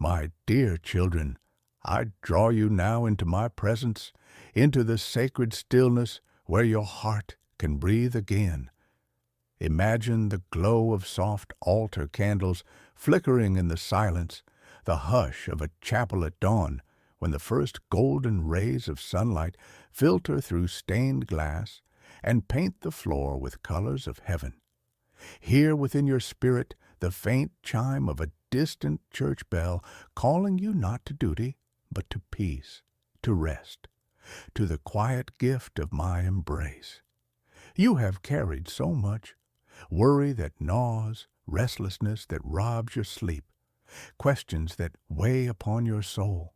My dear children, I draw you now into my presence, into the sacred stillness where your heart can breathe again. Imagine the glow of soft altar candles flickering in the silence, the hush of a chapel at dawn, when the first golden rays of sunlight filter through stained glass and paint the floor with colors of heaven. Hear within your spirit the faint chime of a distant church bell calling you not to duty, but to peace, to rest, to the quiet gift of my embrace. You have carried so much, worry that gnaws, restlessness that robs your sleep, questions that weigh upon your soul.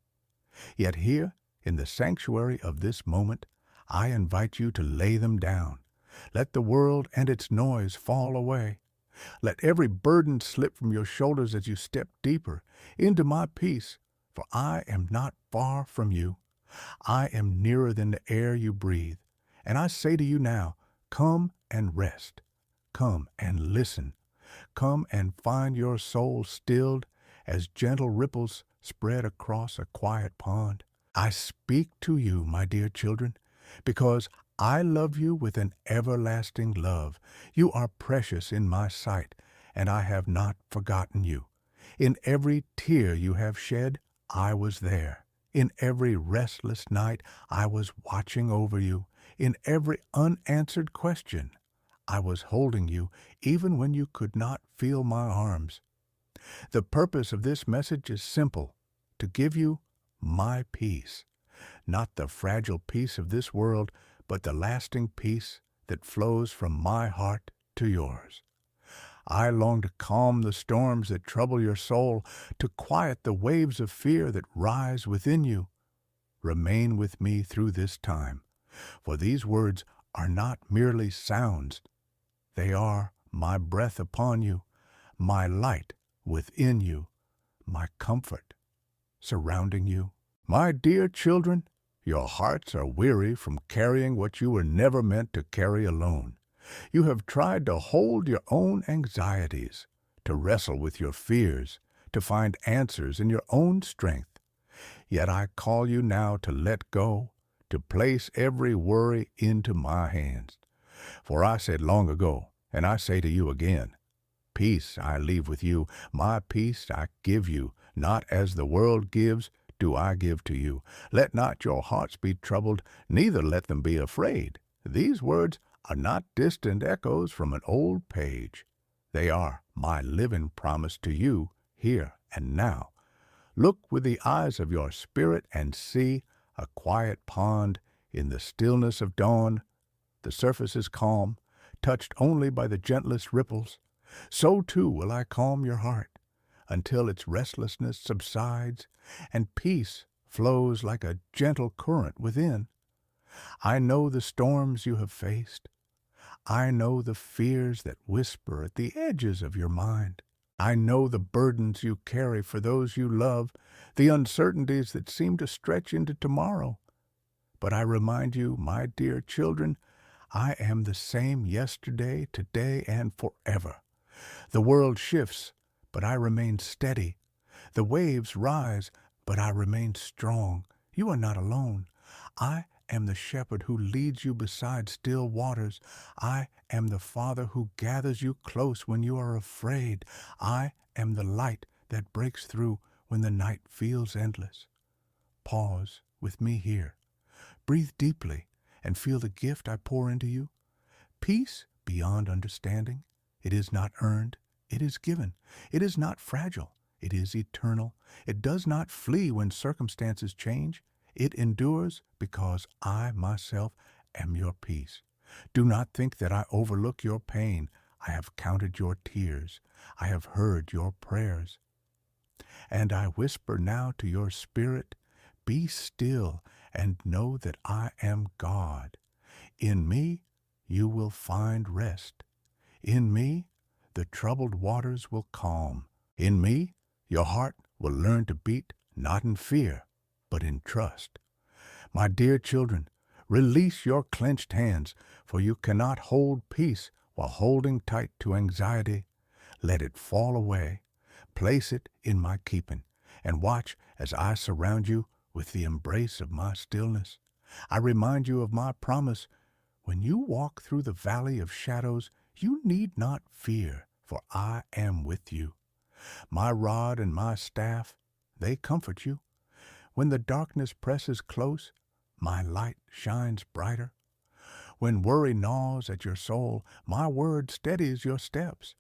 Yet here, in the sanctuary of this moment, I invite you to lay them down. Let the world and its noise fall away. Let every burden slip from your shoulders as you step deeper into my peace, for I am not far from you. I am nearer than the air you breathe. And I say to you now, come and rest. Come and listen. Come and find your soul stilled as gentle ripples spread across a quiet pond. I speak to you, my dear children, because I love you with an everlasting love. You are precious in my sight, and I have not forgotten you. In every tear you have shed, I was there. In every restless night, I was watching over you. In every unanswered question, I was holding you, even when you could not feel my arms. The purpose of this message is simple, to give you my peace, not the fragile peace of this world, but the lasting peace that flows from my heart to yours. I long to calm the storms that trouble your soul, to quiet the waves of fear that rise within you. Remain with me through this time, for these words are not merely sounds. They are my breath upon you, my light within you, my comfort surrounding you. My dear children, your hearts are weary from carrying what you were never meant to carry alone. You have tried to hold your own anxieties, to wrestle with your fears, to find answers in your own strength. Yet I call you now to let go, to place every worry into my hands. For I said long ago, and I say to you again, peace I leave with you, my peace I give you, not as the world gives, do I give to you. Let not your hearts be troubled, neither let them be afraid. These words are not distant echoes from an old page. They are my living promise to you here and now. Look with the eyes of your spirit and see a quiet pond in the stillness of dawn. The surface is calm, touched only by the gentlest ripples. So too will I calm your heart until its restlessness subsides and peace flows like a gentle current within. I know the storms you have faced. I know the fears that whisper at the edges of your mind. I know the burdens you carry for those you love, the uncertainties that seem to stretch into tomorrow. But I remind you, my dear children, I am the same yesterday, today, and forever. The world shifts, but I remain steady. The waves rise, but I remain strong. You are not alone. I am the shepherd who leads you beside still waters. I am the Father who gathers you close when you are afraid. I am the light that breaks through when the night feels endless. Pause with me here. Breathe deeply and feel the gift I pour into you. Peace beyond understanding. It is not earned. It is given. It is not fragile. It is eternal. It does not flee when circumstances change. It endures because I myself am your peace. Do not think that I overlook your pain. I have counted your tears. I have heard your prayers. And I whisper now to your spirit, be still and know that I am God. In me you will find rest. In me the troubled waters will calm. In me your heart will learn to beat not in fear, but in trust. My dear children, release your clenched hands, for you cannot hold peace while holding tight to anxiety. Let it fall away. Place it in my keeping, and watch as I surround you with the embrace of my stillness. I remind you of my promise. When you walk through the valley of shadows, you need not fear, for I am with you. My rod and my staff, they comfort you. When the darkness presses close, my light shines brighter. When worry gnaws at your soul, my word steadies your steps.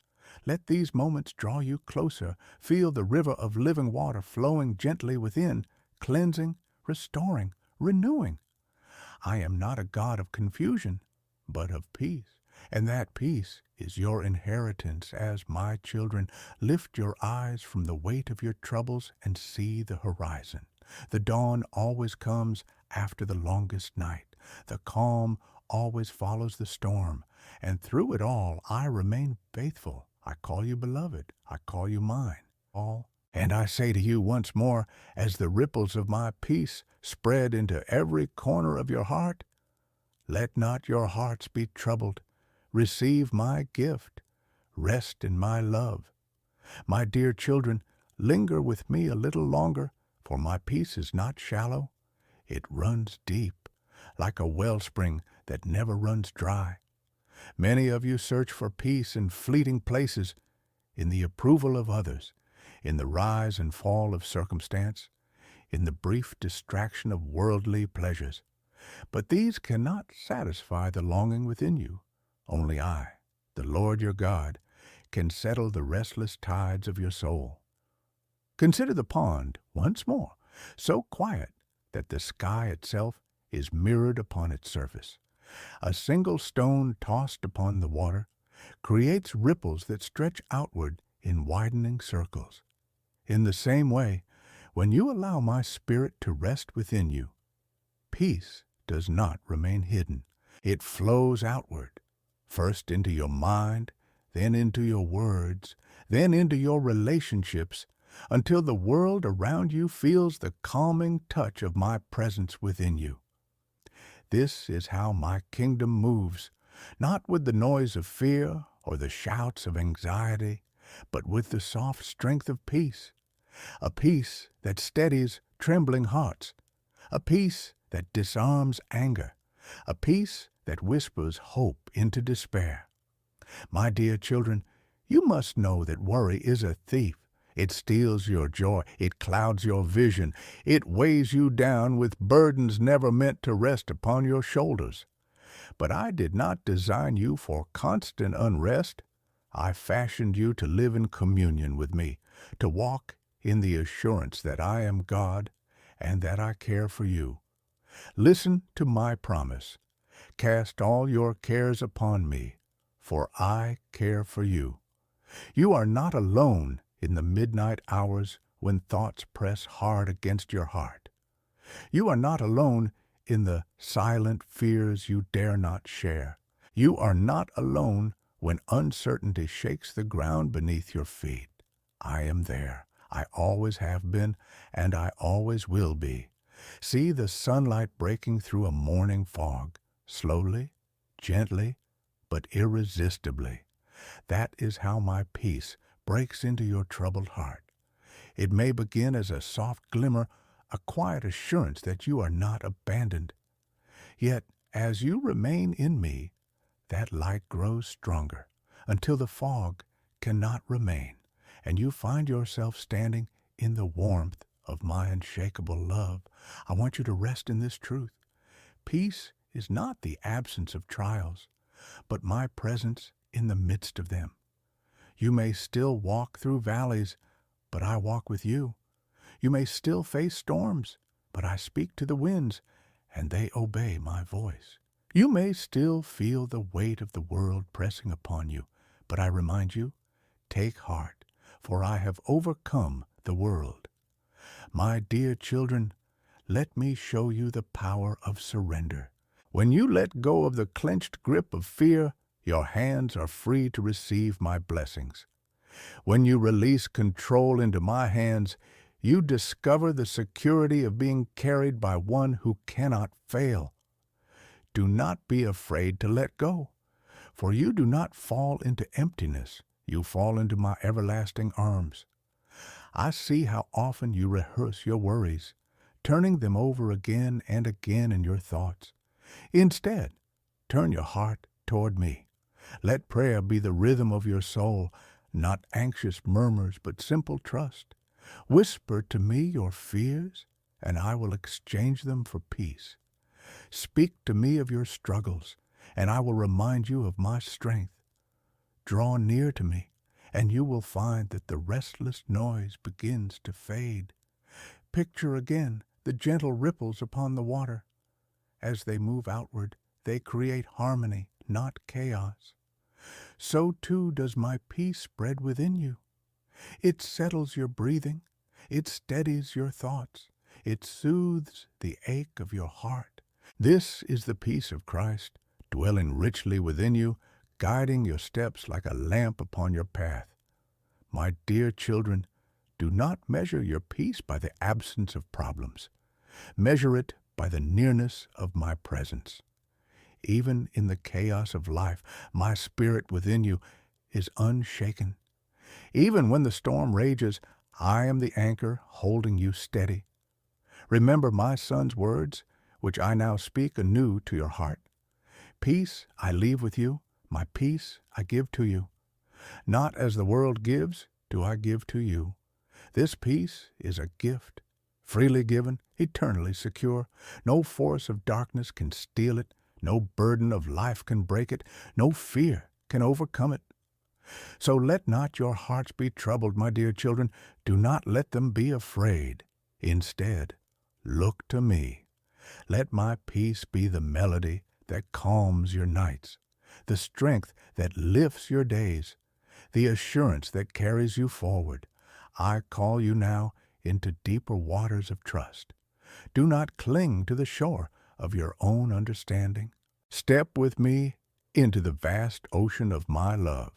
Let these moments draw you closer. Feel the river of living water flowing gently within, cleansing, restoring, renewing. I am not a God of confusion, but of peace. And that peace is your inheritance as my children. Lift your eyes from the weight of your troubles and see the horizon. The dawn always comes after the longest night. The calm always follows the storm. And through it all, I remain faithful. I call you beloved. I call you mine. And I say to you once more, as the ripples of my peace spread into every corner of your heart, let not your hearts be troubled. Receive my gift. Rest in my love. My dear children, linger with me a little longer, for my peace is not shallow. It runs deep, like a wellspring that never runs dry. Many of you search for peace in fleeting places, in the approval of others, in the rise and fall of circumstance, in the brief distraction of worldly pleasures. But these cannot satisfy the longing within you. Only I, the Lord your God, can settle the restless tides of your soul. Consider the pond once more, so quiet that the sky itself is mirrored upon its surface. A single stone tossed upon the water creates ripples that stretch outward in widening circles. In the same way, when you allow my Spirit to rest within you, peace does not remain hidden. It flows outward, first into your mind, then into your words, then into your relationships, until the world around you feels the calming touch of my presence within you. This is how my kingdom moves, not with the noise of fear or the shouts of anxiety, but with the soft strength of peace, a peace that steadies trembling hearts, a peace that disarms anger, a peace that whispers hope into despair. My dear children, you must know that worry is a thief. It steals your joy. It clouds your vision. It weighs you down with burdens never meant to rest upon your shoulders. But I did not design you for constant unrest. I fashioned you to live in communion with me, to walk in the assurance that I am God and that I care for you. Listen to my promise. Cast all your cares upon me, for I care for you. You are not alone in the midnight hours when thoughts press hard against your heart. You are not alone in the silent fears you dare not share. You are not alone when uncertainty shakes the ground beneath your feet. I am there. I always have been, and I always will be. See the sunlight breaking through a morning fog, slowly, gently, but irresistibly. That is how my peace breaks into your troubled heart. It may begin as a soft glimmer, a quiet assurance that you are not abandoned. Yet, as you remain in me, that light grows stronger until the fog cannot remain, and you find yourself standing in the warmth of my unshakable love. I want you to rest in this truth. Peace is not the absence of trials, but my presence in the midst of them. You may still walk through valleys, but I walk with you. You may still face storms, but I speak to the winds, and they obey my voice. You may still feel the weight of the world pressing upon you, but I remind you, take heart, for I have overcome the world. My dear children, let me show you the power of surrender. When you let go of the clenched grip of fear, your hands are free to receive my blessings. When you release control into my hands, you discover the security of being carried by one who cannot fail. Do not be afraid to let go, for you do not fall into emptiness. You fall into my everlasting arms. I see how often you rehearse your worries, turning them over again and again in your thoughts. Instead, turn your heart toward me. Let prayer be the rhythm of your soul, not anxious murmurs, but simple trust. Whisper to me your fears, and I will exchange them for peace. Speak to me of your struggles, and I will remind you of my strength. Draw near to me, and you will find that the restless noise begins to fade. Picture again the gentle ripples upon the water. As they move outward, they create harmony, not chaos. So too does my peace spread within you. It settles your breathing, it steadies your thoughts, it soothes the ache of your heart. This is the peace of Christ, dwelling richly within you, guiding your steps like a lamp upon your path. My dear children, do not measure your peace by the absence of problems. Measure it by the nearness of my presence. Even in the chaos of life, my spirit within you is unshaken. Even when the storm rages, I am the anchor holding you steady. Remember my son's words, which I now speak anew to your heart. Peace I leave with you, my peace I give to you. Not as the world gives, do I give to you. This peace is a gift, freely given, eternally secure. No force of darkness can steal it. No burden of life can break it. No fear can overcome it. So let not your hearts be troubled, my dear children. Do not let them be afraid. Instead, look to me. Let my peace be the melody that calms your nights, the strength that lifts your days, the assurance that carries you forward. I call you now into deeper waters of trust. Do not cling to the shore of your own understanding. Step with me into the vast ocean of my love.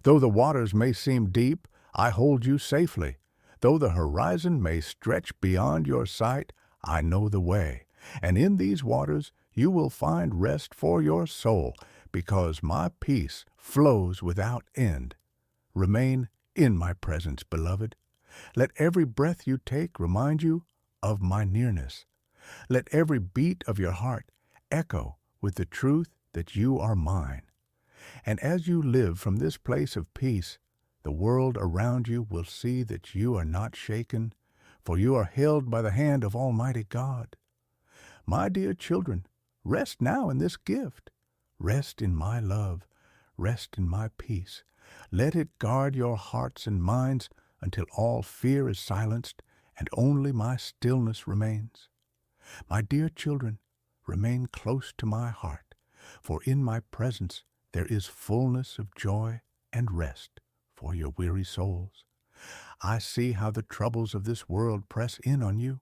Though the waters may seem deep, I hold you safely. Though the horizon may stretch beyond your sight, I know the way. And in these waters you will find rest for your soul, because my peace flows without end. Remain in my presence, beloved. Let every breath you take remind you of my nearness. Let every beat of your heart echo with the truth that you are mine. And as you live from this place of peace, the world around you will see that you are not shaken, for you are held by the hand of Almighty God. My dear children, rest now in this gift. Rest in my love. Rest in my peace. Let it guard your hearts and minds until all fear is silenced and only my stillness remains. My dear children, remain close to my heart, for in my presence there is fullness of joy and rest for your weary souls. I see how the troubles of this world press in on you.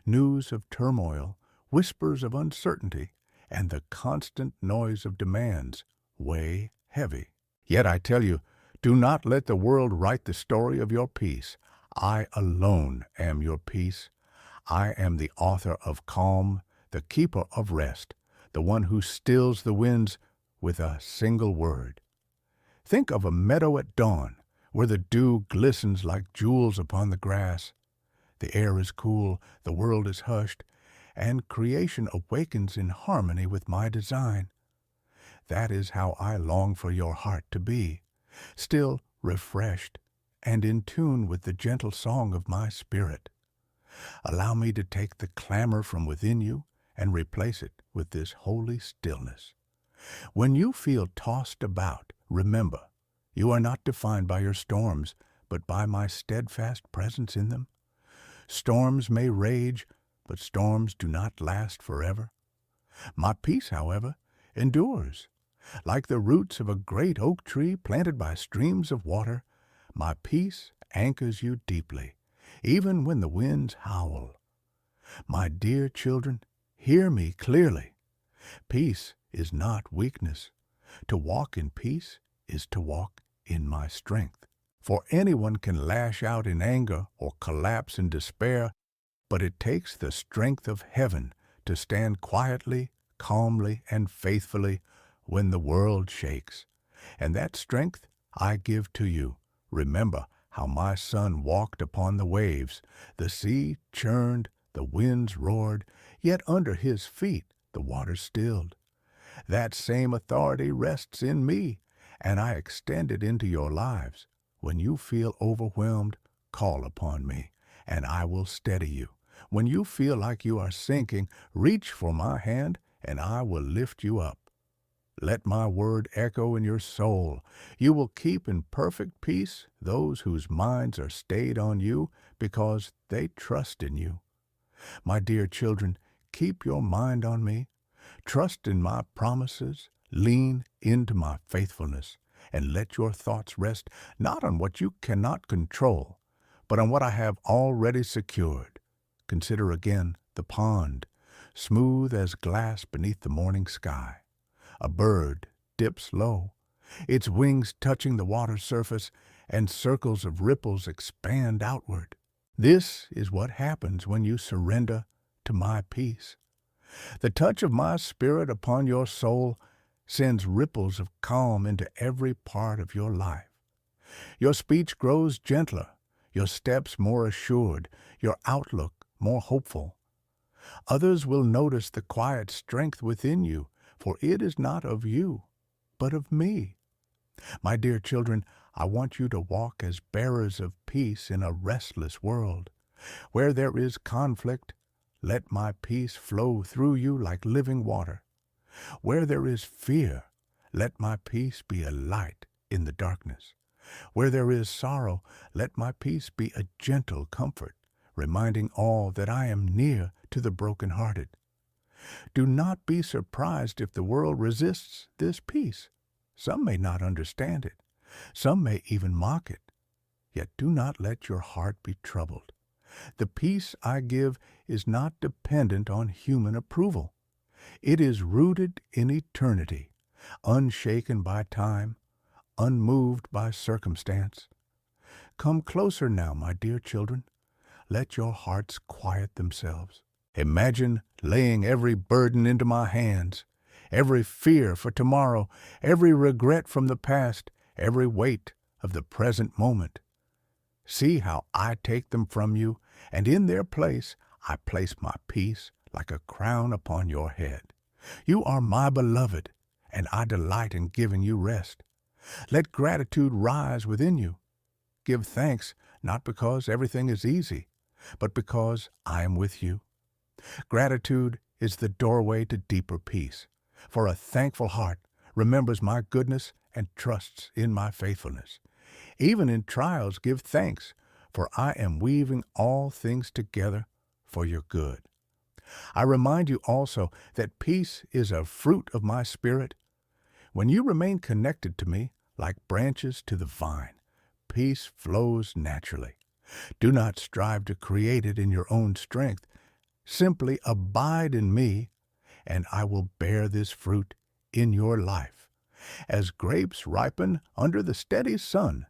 News of turmoil, whispers of uncertainty, and the constant noise of demands weigh heavy. Yet I tell you, do not let the world write the story of your peace. I alone am your peace. I am the author of calm, the keeper of rest, the one who stills the winds with a single word. Think of a meadow at dawn, where the dew glistens like jewels upon the grass. The air is cool, the world is hushed, and creation awakens in harmony with my design. That is how I long for your heart to be, still refreshed and in tune with the gentle song of my spirit. Allow me to take the clamor from within you and replace it with this holy stillness. When you feel tossed about, remember, you are not defined by your storms, but by my steadfast presence in them. Storms may rage, but storms do not last forever. My peace, however, endures. Like the roots of a great oak tree planted by streams of water, my peace anchors you deeply, even when the winds howl. My dear children, hear me clearly. Peace is not weakness. To walk in peace is to walk in my strength. For anyone can lash out in anger or collapse in despair, but it takes the strength of heaven to stand quietly, calmly, and faithfully when the world shakes. And that strength I give to you. Remember, how my son walked upon the waves. The sea churned, the winds roared, yet under his feet the waters stilled. That same authority rests in me, and I extend it into your lives. When you feel overwhelmed, call upon me, and I will steady you. When you feel like you are sinking, reach for my hand, and I will lift you up. Let my word echo in your soul. You will keep in perfect peace those whose minds are stayed on you because they trust in you. My dear children, keep your mind on me. Trust in my promises. Lean into my faithfulness, and let your thoughts rest not on what you cannot control, but on what I have already secured. Consider again the pond, smooth as glass beneath the morning sky. A bird dips low, its wings touching the water's surface, and circles of ripples expand outward. This is what happens when you surrender to my peace. The touch of my spirit upon your soul sends ripples of calm into every part of your life. Your speech grows gentler, your steps more assured, your outlook more hopeful. Others will notice the quiet strength within you, for it is not of you, but of me. My dear children, I want you to walk as bearers of peace in a restless world. Where there is conflict, let my peace flow through you like living water. Where there is fear, let my peace be a light in the darkness. Where there is sorrow, let my peace be a gentle comfort, reminding all that I am near to the brokenhearted. Do not be surprised if the world resists this peace. Some may not understand it. Some may even mock it. Yet do not let your heart be troubled. The peace I give is not dependent on human approval. It is rooted in eternity, unshaken by time, unmoved by circumstance. Come closer now, my dear children. Let your hearts quiet themselves. Imagine laying every burden into my hands, every fear for tomorrow, every regret from the past, every weight of the present moment. See how I take them from you, and in their place I place my peace like a crown upon your head. You are my beloved, and I delight in giving you rest. Let gratitude rise within you. Give thanks not because everything is easy, but because I am with you. Gratitude is the doorway to deeper peace, for a thankful heart remembers my goodness and trusts in my faithfulness. Even in trials give thanks, for I am weaving all things together for your good. I remind you also that peace is a fruit of my spirit. When you remain connected to me, like branches to the vine, peace flows naturally. Do not strive to create it in your own strength. Simply abide in me, and I will bear this fruit in your life. As grapes ripen under the steady sun,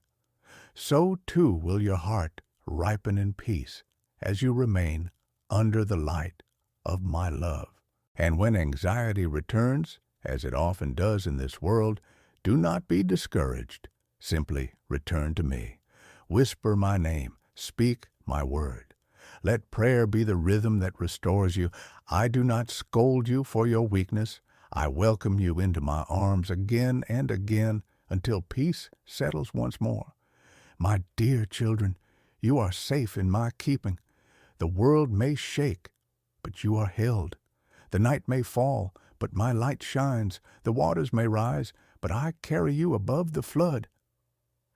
so too will your heart ripen in peace as you remain under the light of my love. And when anxiety returns, as it often does in this world, do not be discouraged. Simply return to me. Whisper my name. Speak my word. Let prayer be the rhythm that restores you. I do not scold you for your weakness. I welcome you into my arms again and again until peace settles once more. My dear children, you are safe in my keeping. The world may shake, but you are held. The night may fall, but my light shines. The waters may rise, but I carry you above the flood.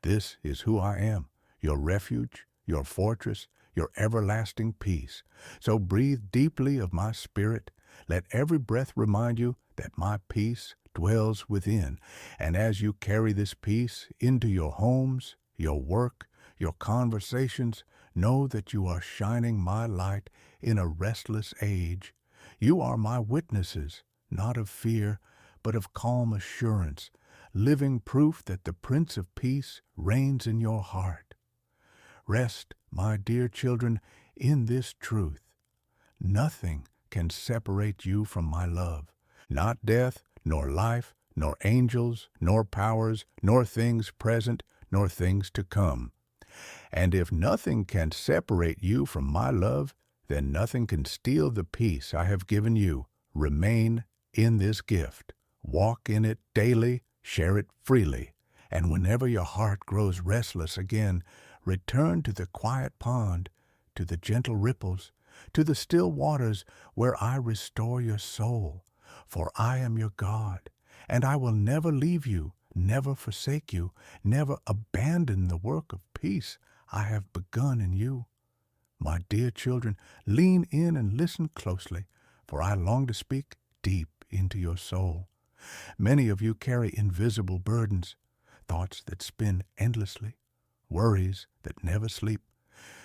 This is who I am, your refuge, your fortress, your everlasting peace. So breathe deeply of my spirit. Let every breath remind you that my peace dwells within. And as you carry this peace into your homes, your work, your conversations, know that you are shining my light in a restless age. You are my witnesses, not of fear, but of calm assurance, living proof that the Prince of Peace reigns in your heart. Rest, my dear children, in this truth. Nothing can separate you from my love. Not death, nor life, nor angels, nor powers, nor things present, nor things to come. And if nothing can separate you from my love, then nothing can steal the peace I have given you. Remain in this gift. Walk in it daily, share it freely. And whenever your heart grows restless again, return to the quiet pond, to the gentle ripples, to the still waters where I restore your soul. For I am your God, and I will never leave you, never forsake you, never abandon the work of peace I have begun in you. My dear children, lean in and listen closely, for I long to speak deep into your soul. Many of you carry invisible burdens, thoughts that spin endlessly, worries that never sleep,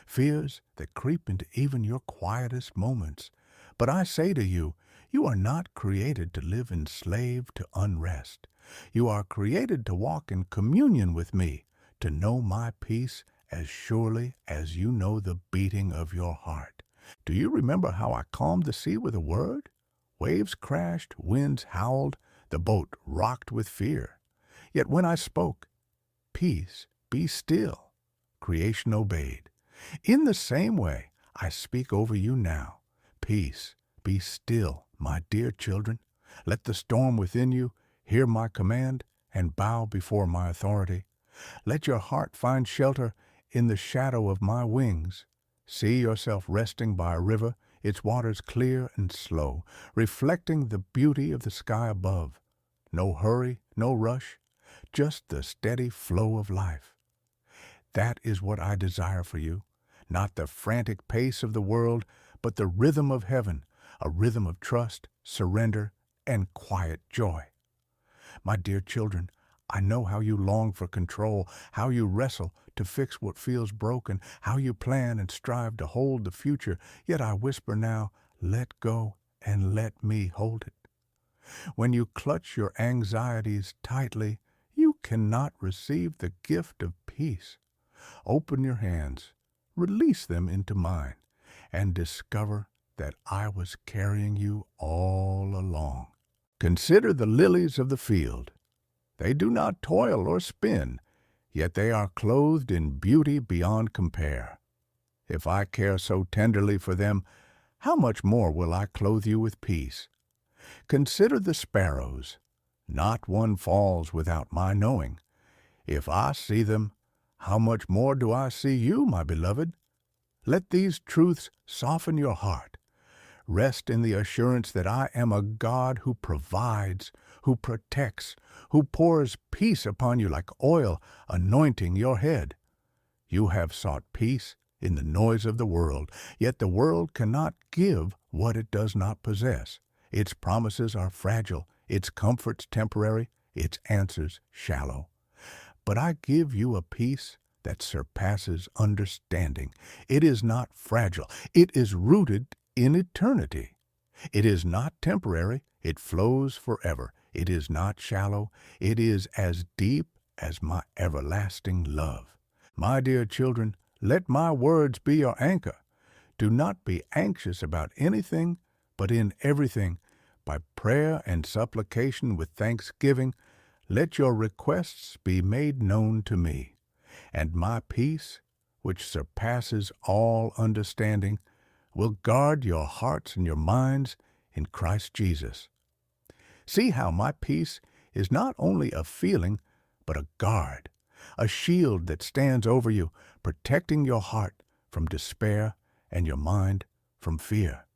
fears that creep into even your quietest moments. But I say to you, you are not created to live enslaved to unrest. You are created to walk in communion with me, to know my peace as surely as you know the beating of your heart. Do you remember how I calmed the sea with a word? Waves crashed, winds howled, the boat rocked with fear. Yet when I spoke, "Peace, be still," creation obeyed. In the same way, I speak over you now. Peace, be still, my dear children. Let the storm within you hear my command and bow before my authority. Let your heart find shelter in the shadow of my wings. See yourself resting by a river, its waters clear and slow, reflecting the beauty of the sky above. No hurry, no rush, just the steady flow of life. That is what I desire for you, not the frantic pace of the world, but the rhythm of heaven, a rhythm of trust, surrender, and quiet joy. My dear children, I know how you long for control, how you wrestle to fix what feels broken, how you plan and strive to hold the future, yet I whisper now, let go and let me hold it. When you clutch your anxieties tightly, you cannot receive the gift of peace. Open your hands, release them into mine, and discover that I was carrying you all along. Consider the lilies of the field. They do not toil or spin, yet they are clothed in beauty beyond compare. If I care so tenderly for them, how much more will I clothe you with peace? Consider the sparrows. Not one falls without my knowing. If I see them, how much more do I see you, my beloved? Let these truths soften your heart. Rest in the assurance that I am a God who provides, who protects, who pours peace upon you like oil, anointing your head. You have sought peace in the noise of the world, yet the world cannot give what it does not possess. Its promises are fragile, its comforts temporary, its answers shallow. But I give you a peace that surpasses understanding. It is not fragile. It is rooted in eternity. It is not temporary. It flows forever. It is not shallow. It is as deep as my everlasting love. My dear children, let my words be your anchor. Do not be anxious about anything, but in everything, by prayer and supplication with thanksgiving, let your requests be made known to me. And my peace, which surpasses all understanding, will guard your hearts and your minds in Christ Jesus. See how my peace is not only a feeling, but a guard, a shield that stands over you, protecting your heart from despair and your mind from fear.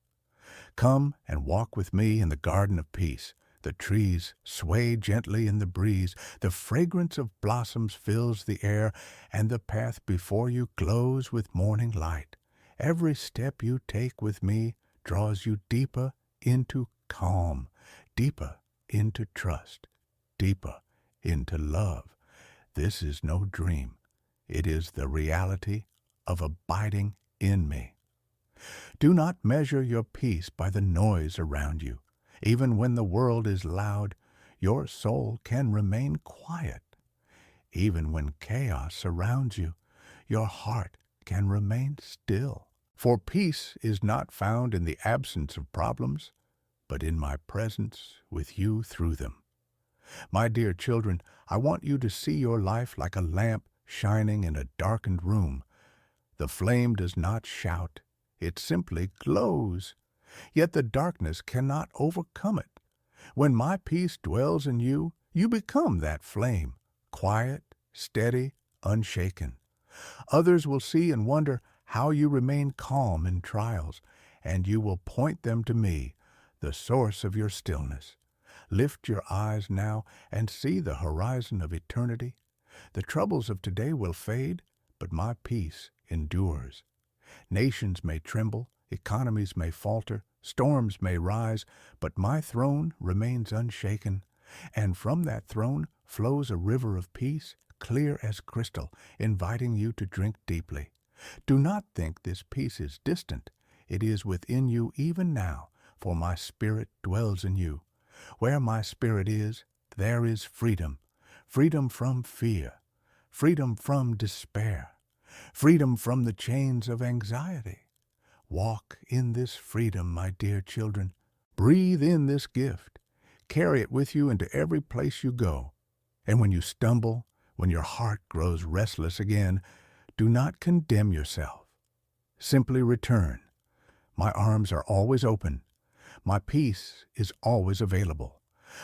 Come and walk with me in the garden of peace. The trees sway gently in the breeze, the fragrance of blossoms fills the air, and the path before you glows with morning light. Every step you take with me draws you deeper into calm, deeper into trust, deeper into love. This is no dream. It is the reality of abiding in me. Do not measure your peace by the noise around you. Even when the world is loud, your soul can remain quiet. Even when chaos surrounds you, your heart can remain still. For peace is not found in the absence of problems, but in my presence with you through them. My dear children, I want you to see your life like a lamp shining in a darkened room. The flame does not shout, it simply glows. Yet the darkness cannot overcome it. When my peace dwells in you, you become that flame, quiet, steady, unshaken. Others will see and wonder how you remain calm in trials, and you will point them to me, the source of your stillness. Lift your eyes now and see the horizon of eternity. The troubles of today will fade, but my peace endures. Nations may tremble, economies may falter, storms may rise, but my throne remains unshaken. And from that throne flows a river of peace, clear as crystal, inviting you to drink deeply. Do not think this peace is distant. It is within you even now, for my spirit dwells in you. Where my spirit is, there is freedom. Freedom from fear. Freedom from despair. Freedom from the chains of anxiety. Walk in this freedom, my dear children. Breathe in this gift. Carry it with you into every place you go. And when you stumble, when your heart grows restless again, do not condemn yourself. Simply return. My arms are always open. My peace is always available.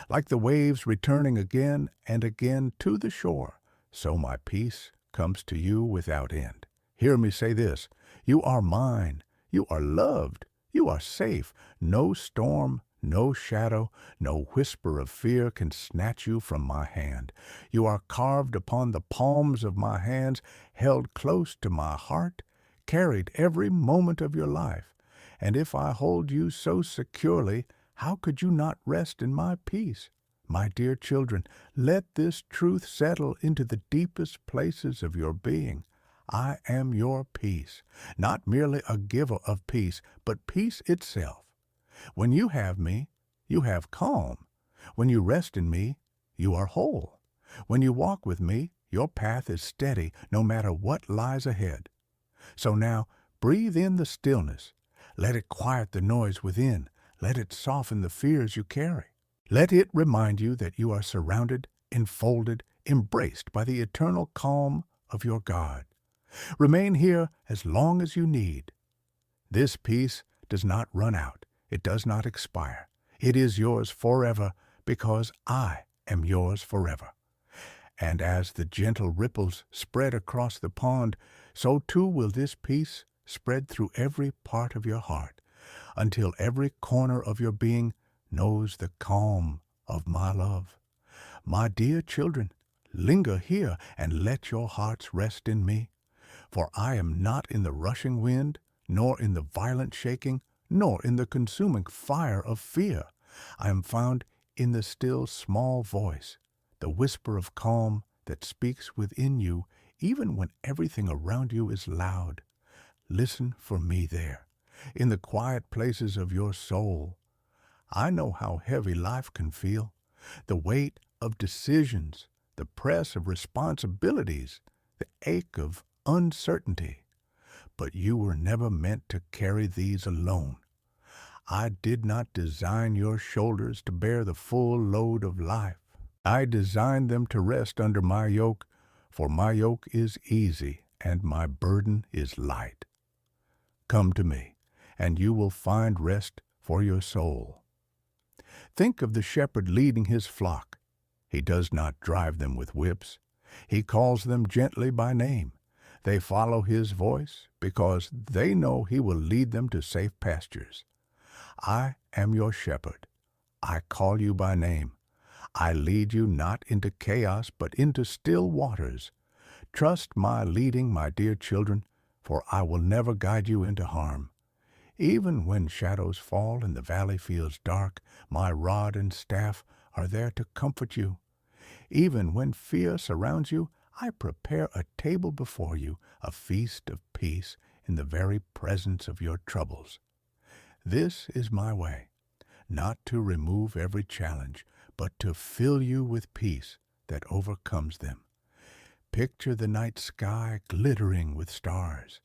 Like the waves returning again and again to the shore, so my peace comes to you without end. Hear me say this: you are mine. You are loved. You are safe. No storm, no shadow, no whisper of fear can snatch you from my hand. You are carved upon the palms of my hands, held close to my heart, carried every moment of your life. And if I hold you so securely, how could you not rest in my peace? My dear children, let this truth settle into the deepest places of your being. I am your peace, not merely a giver of peace, but peace itself. When you have me, you have calm. When you rest in me, you are whole. When you walk with me, your path is steady no matter what lies ahead. So now, breathe in the stillness. Let it quiet the noise within. Let it soften the fears you carry. Let it remind you that you are surrounded, enfolded, embraced by the eternal calm of your God. Remain here as long as you need. This peace does not run out. It does not expire. It is yours forever because I am yours forever. And as the gentle ripples spread across the pond, so too will this peace spread through every part of your heart, until every corner of your being knows the calm of my love. My dear children, linger here and let your hearts rest in me. For I am not in the rushing wind, nor in the violent shaking, nor in the consuming fire of fear. I am found in the still small voice, the whisper of calm that speaks within you even when everything around you is loud. Listen for me there, in the quiet places of your soul. I know how heavy life can feel, the weight of decisions, the press of responsibilities, the ache of uncertainty. But you were never meant to carry these alone. I did not design your shoulders to bear the full load of life. I designed them to rest under my yoke, for my yoke is easy and my burden is light. Come to me, and you will find rest for your soul. Think of the shepherd leading his flock. He does not drive them with whips. He calls them gently by name. They follow his voice because they know he will lead them to safe pastures. I am your shepherd. I call you by name. I lead you not into chaos, but into still waters. Trust my leading, my dear children, for I will never guide you into harm. Even when shadows fall and the valley feels dark, my rod and staff are there to comfort you. Even when fear surrounds you, I prepare a table before you, a feast of peace in the very presence of your troubles. This is my way, not to remove every challenge, but to fill you with peace that overcomes them. Picture the night sky glittering with stars.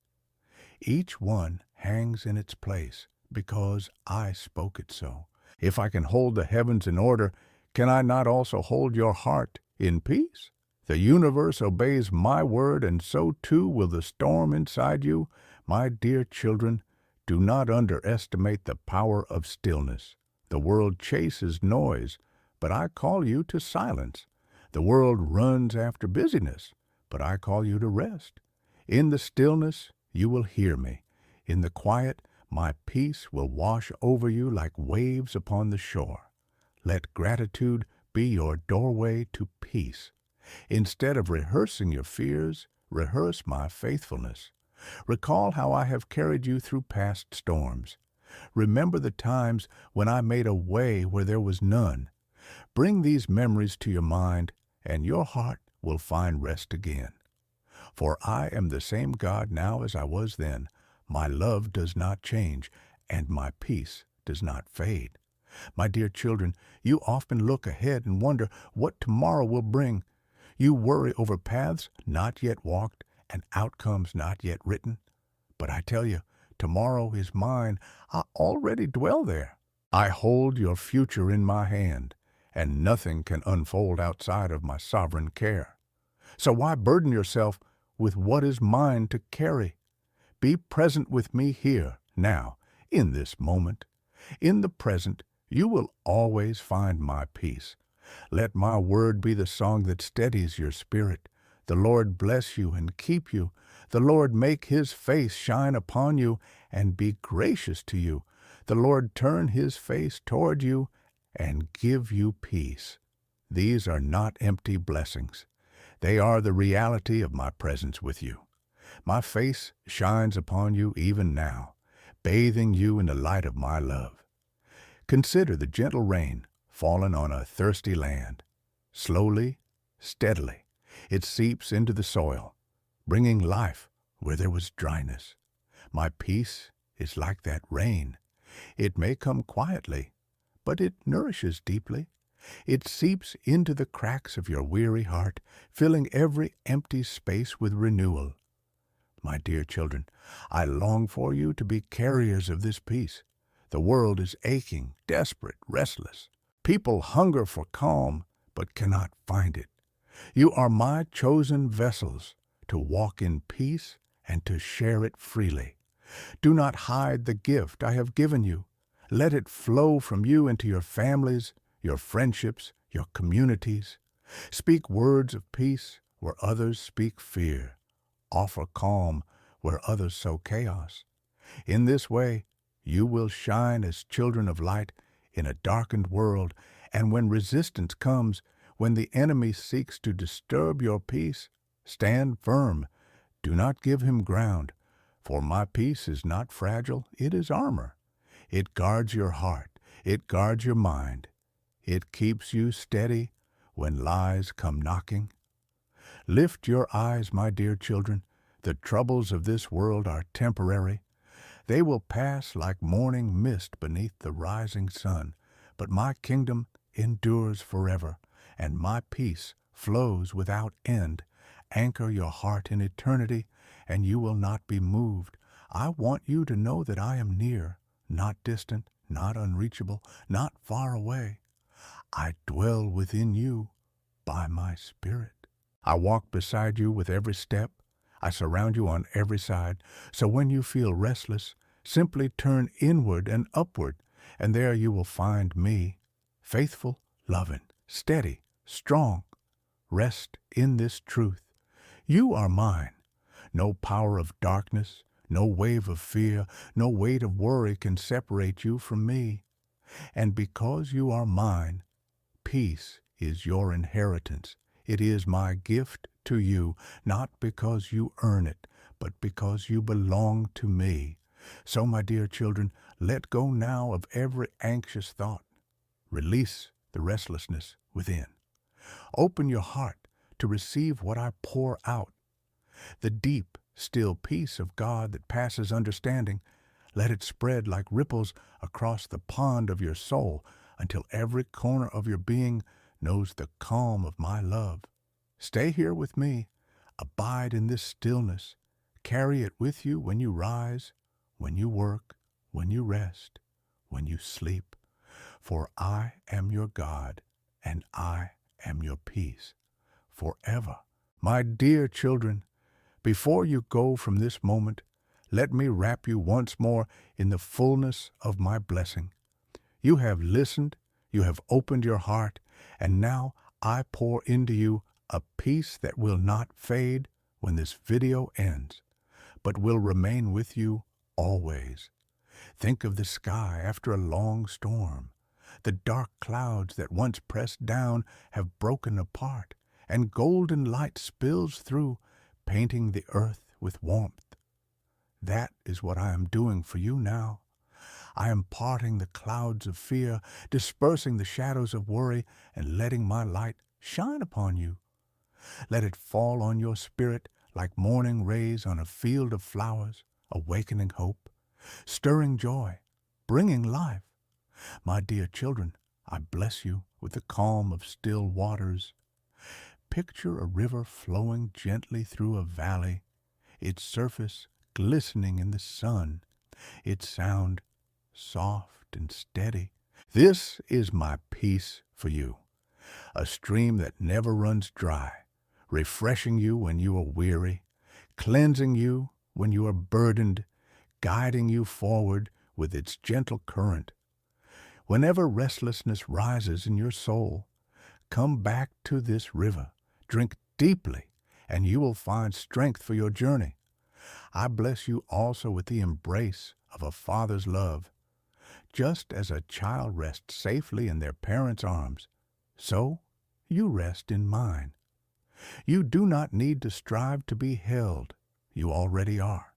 Each one hangs in its place because I spoke it so. If I can hold the heavens in order, can I not also hold your heart in peace? The universe obeys my word, and so too will the storm inside you. My dear children, do not underestimate the power of stillness. The world chases noise, but I call you to silence. The world runs after busyness, but I call you to rest. In the stillness, you will hear me. In the quiet, my peace will wash over you like waves upon the shore. Let gratitude be your doorway to peace. Instead of rehearsing your fears, rehearse my faithfulness. Recall how I have carried you through past storms. Remember the times when I made a way where there was none. Bring these memories to your mind, and your heart will find rest again. For I am the same God now as I was then. My love does not change, and my peace does not fade. My dear children, you often look ahead and wonder what tomorrow will bring. You worry over paths not yet walked and outcomes not yet written. But I tell you, tomorrow is mine. I already dwell there. I hold your future in my hand, and nothing can unfold outside of my sovereign care. So why burden yourself with what is mine to carry? Be present with me here, now, in this moment. In the present, you will always find my peace. Let my word be the song that steadies your spirit. The Lord bless you and keep you. The Lord make his face shine upon you and be gracious to you. The Lord turn his face toward you and give you peace. These are not empty blessings. They are the reality of my presence with you. My face shines upon you even now, bathing you in the light of my love. Consider the gentle rain fallen on a thirsty land. Slowly, steadily, it seeps into the soil, bringing life where there was dryness. My peace is like that rain. It may come quietly, but it nourishes deeply. It seeps into the cracks of your weary heart, filling every empty space with renewal. My dear children, I long for you to be carriers of this peace. The world is aching, desperate, restless. People hunger for calm, but cannot find it. You are my chosen vessels to walk in peace and to share it freely. Do not hide the gift I have given you. Let it flow from you into your families, your friendships, your communities. Speak words of peace where others speak fear. Offer calm where others sow chaos. In this way, you will shine as children of light in a darkened world, and when resistance comes, when the enemy seeks to disturb your peace, stand firm. Do not give him ground, for my peace is not fragile, it is armor. It guards your heart, it guards your mind. It keeps you steady when lies come knocking. Lift your eyes, my dear children. The troubles of this world are temporary. They will pass like morning mist beneath the rising sun. But my kingdom endures forever, and my peace flows without end. Anchor your heart in eternity, and you will not be moved. I want you to know that I am near, not distant, not unreachable, not far away. I dwell within you by my Spirit. I walk beside you with every step. I surround you on every side. So when you feel restless, simply turn inward and upward, and there you will find me, faithful, loving, steady, strong. Rest in this truth. You are mine. No power of darkness, no wave of fear, no weight of worry can separate you from me. And because you are mine, peace is your inheritance. It is my gift to you, not because you earn it, but because you belong to me. So, my dear children, let go now of every anxious thought. Release the restlessness within. Open your heart to receive what I pour out. The deep, still peace of God that passes understanding. Let it spread like ripples across the pond of your soul until every corner of your being knows the calm of my love. Stay here with me. Abide in this stillness. Carry it with you when you rise, when you work, when you rest, when you sleep. For I am your God, and I am your peace. forever. My dear children, before you go from this moment, let me wrap you once more in the fullness of my blessing. You have listened, you have opened your heart, and now I pour into you a peace that will not fade when this video ends, but will remain with you always. Think of the sky after a long storm. The dark clouds that once pressed down have broken apart, and golden light spills through, painting the earth with warmth. That is what I am doing for you now. I am parting the clouds of fear, dispersing the shadows of worry, and letting my light shine upon you. Let it fall on your spirit like morning rays on a field of flowers, awakening hope, stirring joy, bringing life. My dear children, I bless you with the calm of still waters. Picture a river flowing gently through a valley, its surface glistening in the sun, its sound soft and steady. This is my peace for you, a stream that never runs dry, refreshing you when you are weary, cleansing you when you are burdened, guiding you forward with its gentle current. Whenever restlessness rises in your soul, come back to this river, drink deeply, and you will find strength for your journey. I bless you also with the embrace of a father's love. Just as a child rests safely in their parents' arms, so you rest in mine. You do not need to strive to be held. You already are.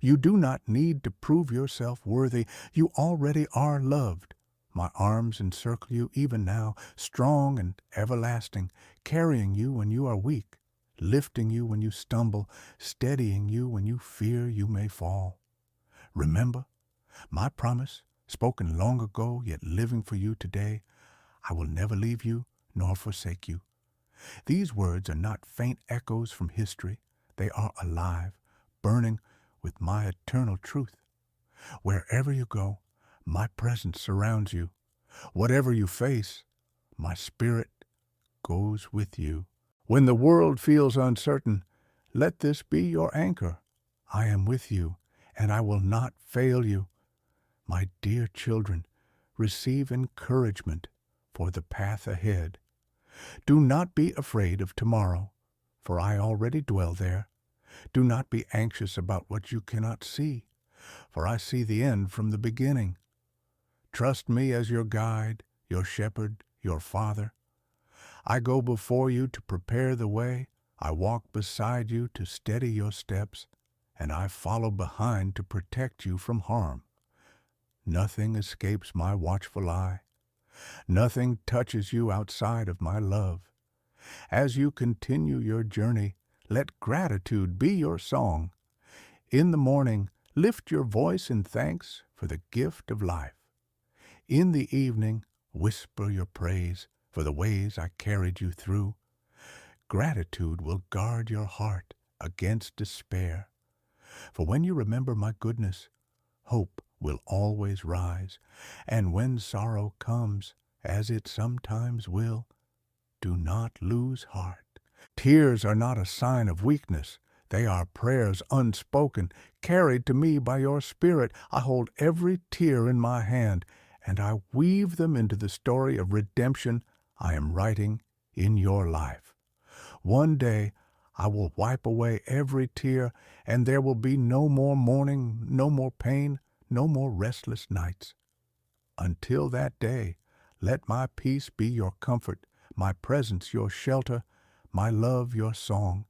You do not need to prove yourself worthy. You already are loved. My arms encircle you even now, strong and everlasting, carrying you when you are weak, lifting you when you stumble, steadying you when you fear you may fall. Remember, my promise, spoken long ago yet living for you today, I will never leave you nor forsake you. These words are not faint echoes from history. They are alive, burning with my eternal truth. Wherever you go, my presence surrounds you. Whatever you face, my spirit goes with you. When the world feels uncertain, let this be your anchor. I am with you, and I will not fail you. My dear children, receive encouragement for the path ahead. Do not be afraid of tomorrow, for I already dwell there. Do not be anxious about what you cannot see, for I see the end from the beginning. Trust me as your guide, your shepherd, your father. I go before you to prepare the way. I walk beside you to steady your steps, and I follow behind to protect you from harm. Nothing escapes my watchful eye. Nothing touches you outside of my love. As you continue your journey, let gratitude be your song. In the morning, lift your voice in thanks for the gift of life. In the evening, whisper your praise for the ways I carried you through. Gratitude will guard your heart against despair. For when you remember my goodness, hope will always rise. And when sorrow comes, as it sometimes will, do not lose heart. Tears are not a sign of weakness. They are prayers unspoken, carried to me by your Spirit. I hold every tear in my hand, and I weave them into the story of redemption I am writing in your life. One day I will wipe away every tear, and there will be no more mourning, no more pain, no more restless nights. Until that day, let my peace be your comfort, my presence your shelter, my love your song.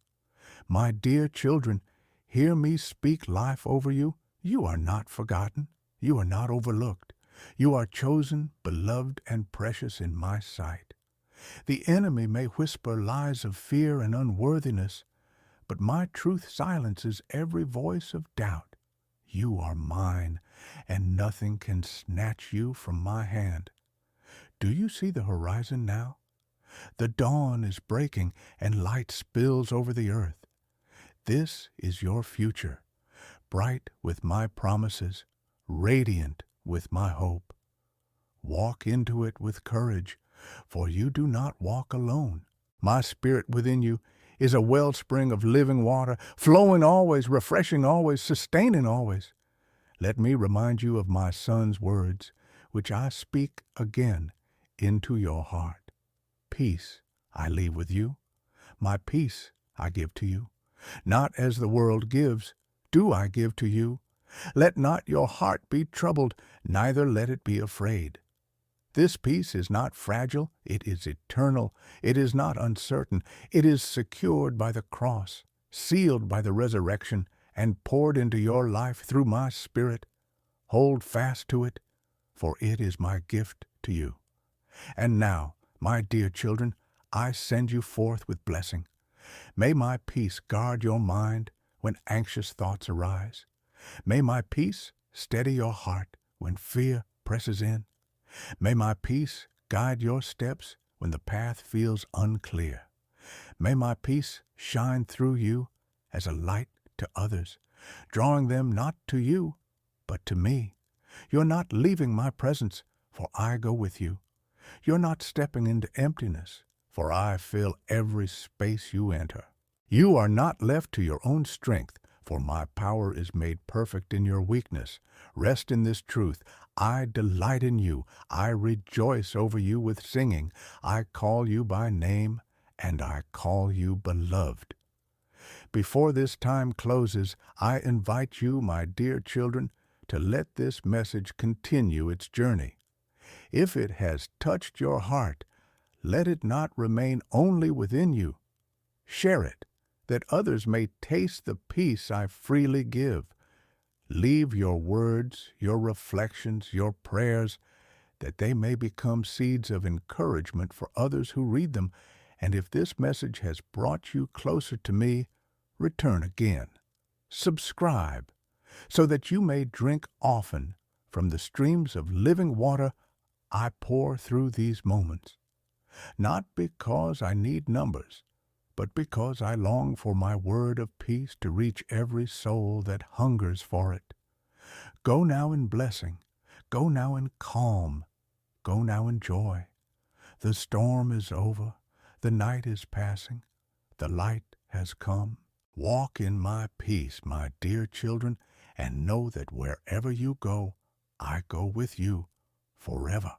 My dear children, hear me speak life over you. You are not forgotten. You are not overlooked. You are chosen, beloved, and precious in my sight. The enemy may whisper lies of fear and unworthiness, but my truth silences every voice of doubt. You are mine, and nothing can snatch you from my hand. Do you see the horizon now? The dawn is breaking, and light spills over the earth. This is your future, bright with my promises, radiant with my hope. Walk into it with courage, for you do not walk alone. My spirit within you is a wellspring of living water, flowing always, refreshing always, sustaining always. Let me remind you of my Son's words, which I speak again into your heart. Peace I leave with you, my peace I give to you. Not as the world gives, do I give to you. Let not your heart be troubled, neither let it be afraid. This peace is not fragile, it is eternal, it is not uncertain, it is secured by the cross, sealed by the resurrection, and poured into your life through my Spirit. Hold fast to it, for it is my gift to you. And now, my dear children, I send you forth with blessing. May my peace guard your mind when anxious thoughts arise. May my peace steady your heart when fear presses in. May my peace guide your steps when the path feels unclear. May my peace shine through you as a light to others, drawing them not to you, but to me. You're not leaving my presence, for I go with you. You're not stepping into emptiness, for I fill every space you enter. You are not left to your own strength, for my power is made perfect in your weakness. Rest in this truth. I delight in you. I rejoice over you with singing. I call you by name, and I call you beloved. Before this time closes, I invite you, my dear children, to let this message continue its journey. If it has touched your heart, let it not remain only within you. Share it, that others may taste the peace I freely give. Leave your words, your reflections, your prayers, that they may become seeds of encouragement for others who read them. And if this message has brought you closer to me, return again. Subscribe, so that you may drink often from the streams of living water I pour through these moments. Not because I need numbers, but because I long for my word of peace to reach every soul that hungers for it. Go now in blessing, go now in calm, go now in joy. The storm is over, the night is passing, the light has come. Walk in my peace, my dear children, and know that wherever you go, I go with you forever.